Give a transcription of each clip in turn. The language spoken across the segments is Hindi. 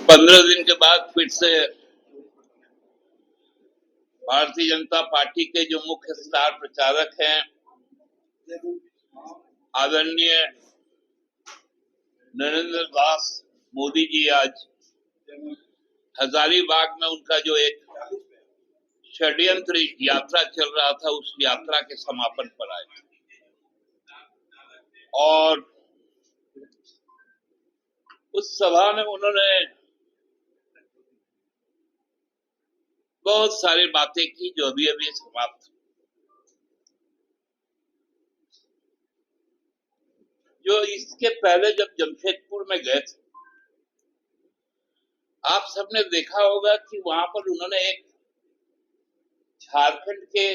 15 दिन के बाद फिर से भारतीय जनता पार्टी के जो मुख्य स्टार प्रचारक हैं आदरणीय नरेंद्र दास मोदी जी आज हजारीबाग में उनका जो एक षड्यंत्र यात्रा चल रहा था उस यात्रा के समापन पर आए और उस सभा में उन्होंने बहुत सारी बातें की जो अभी अभी समाप्त हुई। जो इसके पहले जब जमशेदपुर में गए थे आप सबने देखा होगा कि वहां पर उन्होंने एक झारखंड के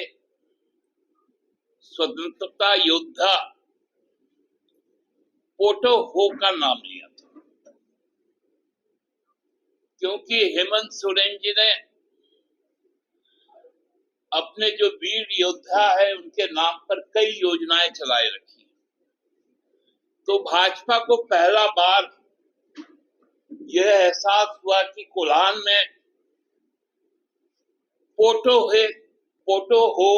स्वतंत्रता योद्धा पोटो हो का नाम लिया था, क्योंकि हेमंत सोरेन जी ने अपने जो वीर योद्धा है उनके नाम पर कई योजनाएं चलाए रखी। तो भाजपा को पहला बार यह एहसास हुआ कि कोल्हान में पोटो हो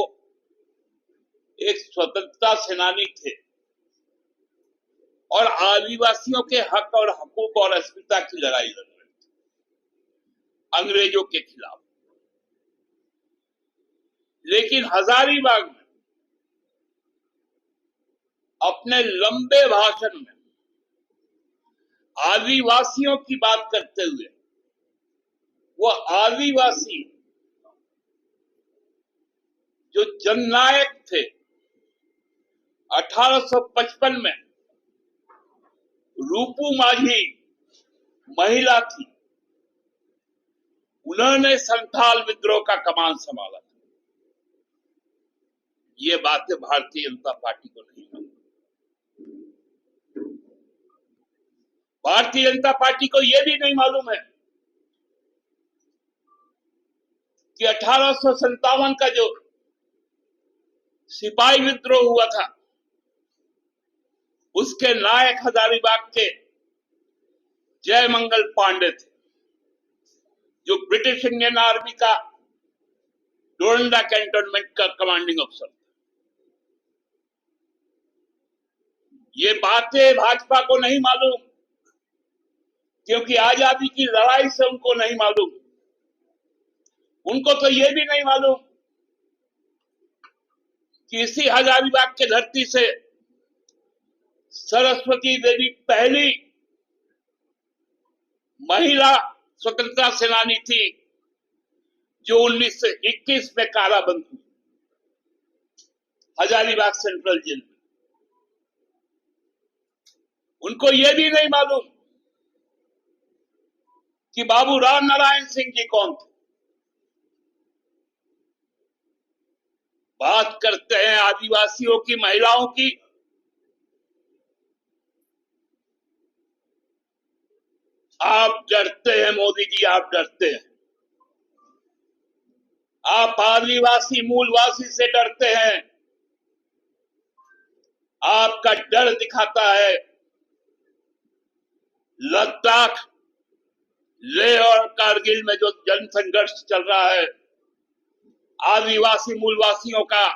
एक स्वतंत्रता सेनानी थे और आदिवासियों के हक और हकूक और अस्मिता की लड़ाई लड़ रहे थे अंग्रेजों के खिलाफ। लेकिन हजारीबाग में अपने लंबे भाषण में आदिवासियों की बात करते हुए वो आदिवासी जो जननायक थे 1855 में रूपू माझी महिला थी, उन्होंने संथाल विद्रोह का कमान संभाला था। ये बातें भारतीय जनता पार्टी को नहीं मालूम। भारतीय जनता पार्टी को यह भी नहीं मालूम है कि 1857 का जो सिपाही विद्रोह हुआ था उसके नायक हजारीबाग के जयमंगल पांडे थे, जो ब्रिटिश इंडियन आर्मी का डोरंडा कैंटोनमेंट का कमांडिंग अफसर था। ये बातें भाजपा को नहीं मालूम, क्योंकि आजादी की लड़ाई से उनको नहीं मालूम। उनको तो ये भी नहीं मालूम कि इसी हजारीबाग के धरती से सरस्वती देवी पहली महिला स्वतंत्रता सेनानी थी जो 1921 में काराबंद हुई हजारीबाग सेंट्रल जेल में। उनको यह भी नहीं मालूम कि बाबू राम नारायण सिंह जी कौन थे। बात करते हैं आदिवासियों की, महिलाओं की। आप डरते हैं मोदी जी, आप डरते हैं। आप आदिवासी मूलवासी से डरते हैं। आपका डर दिखाता है लद्दाख, लेह और कारगिल में जो जन संघर्ष चल रहा है आदिवासी मूलवासियों का,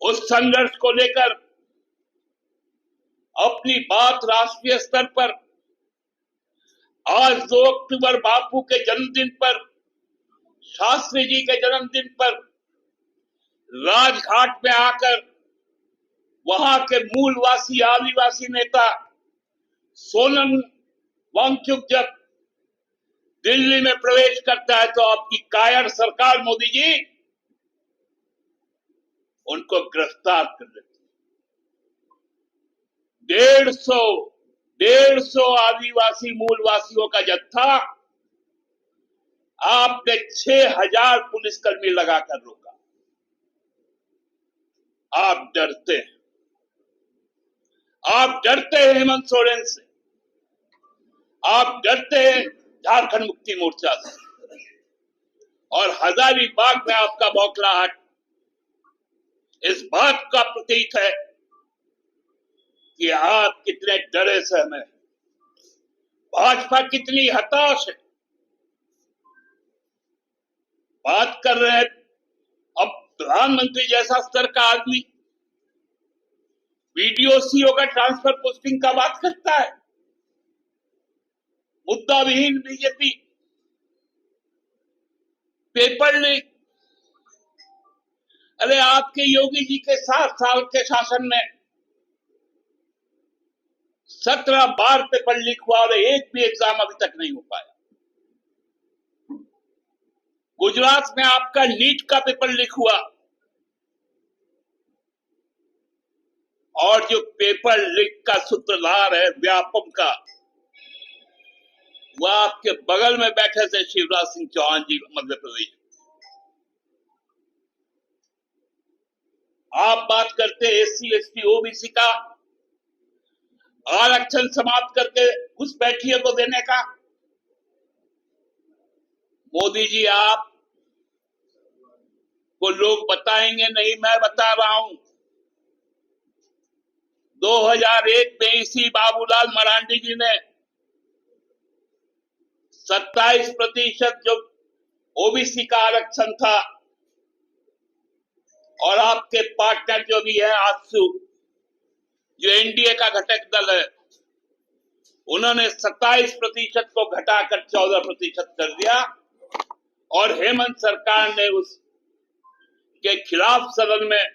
उस संघर्ष को लेकर अपनी बात राष्ट्रीय स्तर पर आज 2 अक्टूबर बापू के जन्मदिन पर, शास्त्री जी के जन्मदिन पर राजघाट में आकर वहां के मूलवासी आदिवासी नेता सोनम वांगचुक जब दिल्ली में प्रवेश करता है तो आपकी कायर सरकार मोदी जी उनको गिरफ्तार कर लेती है। 150 आदिवासी मूलवासियों का जत्था आपने 6000 पुलिसकर्मी लगाकर रोका। आप डरते हैं, आप डरते हैं हेमंत सोरेन से, आप डरते हैं झारखंड मुक्ति मोर्चा से, और हजारीबाग में आपका बौखलाहट इस बात का प्रतीक है कि आप कितने डरे सहमे। भाजपा कितनी हताश है। बात कर रहे हैं अब प्रधानमंत्री जैसा स्तर का आदमी वीडियो सीओ का ट्रांसफर पोस्टिंग का बात करता है। मुद्दा विहीन बीजेपी, पेपर लीक। अरे आपके योगी जी के 7 साल के शासन में 17 बार पेपर लीक हुआ और एक भी एग्जाम अभी तक नहीं हो पाया। गुजरात में आपका नीट का पेपर लीक हुआ और जो पेपर लीक का सूत्रधार है व्यापम का, वह आपके बगल में बैठे थे शिवराज सिंह चौहान जी मध्य प्रदेश। आप बात करते एससी एसटी ओबीसी का आरक्षण समाप्त करके घुसपैठियों को देने का। मोदी जी आप को लोग बताएंगे नहीं, मैं बता रहा हूं। 2001 में इसी बाबूलाल मरांडी जी ने 27% जो ओबीसी का आरक्षण था और आपके पार्टनर जो भी है आजसू, जो एनडीए का घटक दल है, उन्होंने 27% को घटाकर 14% कर दिया और हेमंत सरकार ने उस के खिलाफ सदन में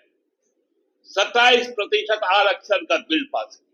27% आरक्षण का बिल पास किया।